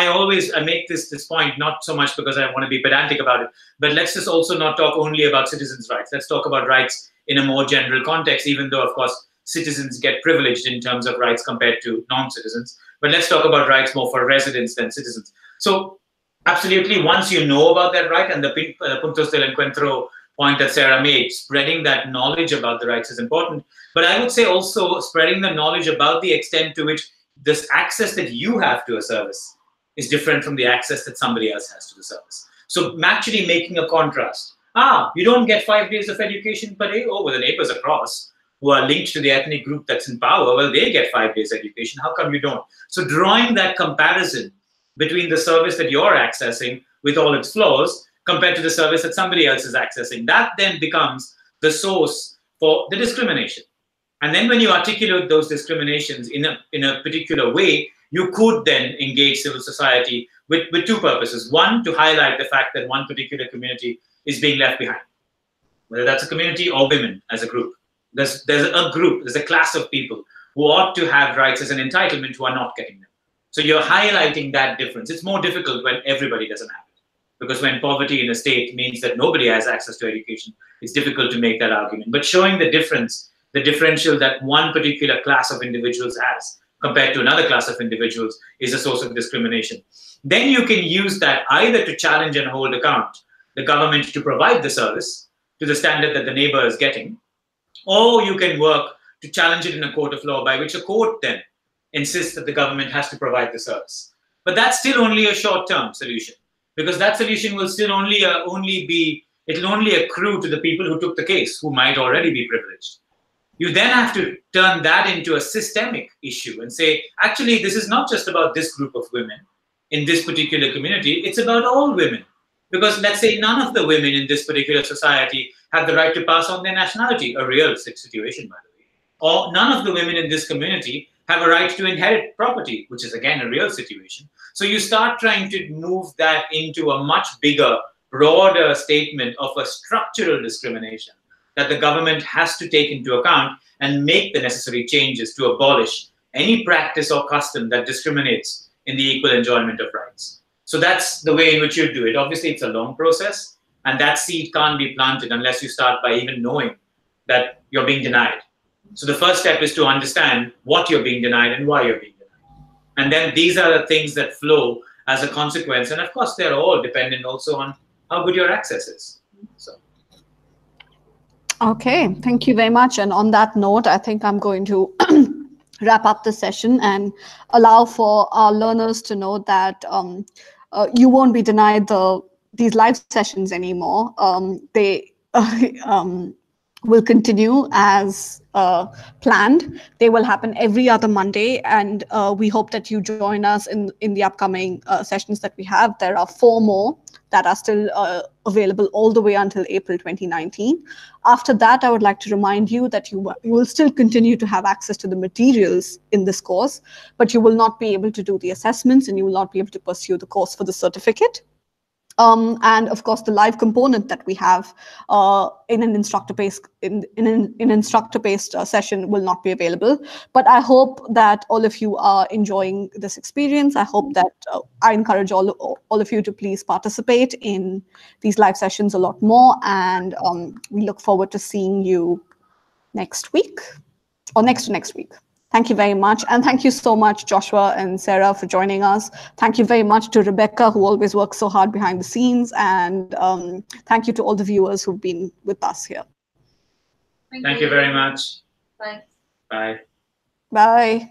[SPEAKER 3] always make this point, not so much because I want to be pedantic about it, but let's just also not talk only about citizens' rights. Let's talk about rights in a more general context, even though, of course, citizens get privileged in terms of rights compared to non-citizens. But let's talk about rights more for residents than citizens. So absolutely, once you know about that right, and the puntos del encuentro point that Sarah made, spreading that knowledge about the rights is important. But I would say also spreading the knowledge about the extent to which this access that you have to a service is different from the access that somebody else has to the service. So actually making a contrast. You don't get 5 days of education per day. Oh, well, the neighbors across who are linked to the ethnic group that's in power, well, they get 5 days education. How come you don't? So drawing that comparison between the service that you're accessing with all its flaws compared to the service that somebody else is accessing, that then becomes the source for the discrimination. And then when you articulate those discriminations in a particular way, you could then engage civil society with two purposes. One, to highlight the fact that one particular community is being left behind, whether that's a community or women as a group. There's a class of people who ought to have rights as an entitlement who are not getting them. So you're highlighting that difference. It's more difficult when everybody doesn't have it. Because when poverty in a state means that nobody has access to education, it's difficult to make that argument. But showing the difference, the differential that one particular class of individuals has compared to another class of individuals is a source of discrimination. Then you can use that either to challenge and hold account the government to provide the service to the standard that the neighbor is getting, or you can work to challenge it in a court of law by which a court then insists that the government has to provide the service. But that's still only a short-term solution, because that solution will still only accrue to the people who took the case, who might already be privileged. You then have to turn that into a systemic issue and say, actually, this is not just about this group of women in this particular community, it's about all women. Because let's say none of the women in this particular society have the right to pass on their nationality, a real situation, by the way. Or none of the women in this community have a right to inherit property, which is again a real situation. So you start trying to move that into a much bigger, broader statement of a structural discrimination that the government has to take into account and make the necessary changes to abolish any practice or custom that discriminates in the equal enjoyment of rights. So that's the way in which you do it. Obviously, it's a long process, and that seed can't be planted unless you start by even knowing that you're being denied. So the first step is to understand what you're being denied and why you're being denied. And then these are the things that flow as a consequence. And of course, they're all dependent also on how good your access is. So.
[SPEAKER 1] Okay, thank you very much. And on that note, I think I'm going to wrap up the session and allow for our learners to know that you won't be denied these live sessions anymore. will continue as planned. They will happen every other Monday, and we hope that you join us in the upcoming sessions that we have. There are 4 more that are still available all the way until April 2019. After that, I would like to remind you that you will still continue to have access to the materials in this course, but you will not be able to do the assessments, and you will not be able to pursue the course for the certificate. And of course, the live component that we have in an instructor-based session will not be available. But I hope that all of you are enjoying this experience. I hope that I encourage all of you to please participate in these live sessions a lot more. And we look forward to seeing you next week or next to next week. Thank you very much. And thank you so much, Joshua and Sarah, for joining us. Thank you very much to Rebecca, who always works so hard behind the scenes. And thank you to all the viewers who've been with us here.
[SPEAKER 3] Thank you very much.
[SPEAKER 2] Bye.
[SPEAKER 3] Bye.
[SPEAKER 1] Bye.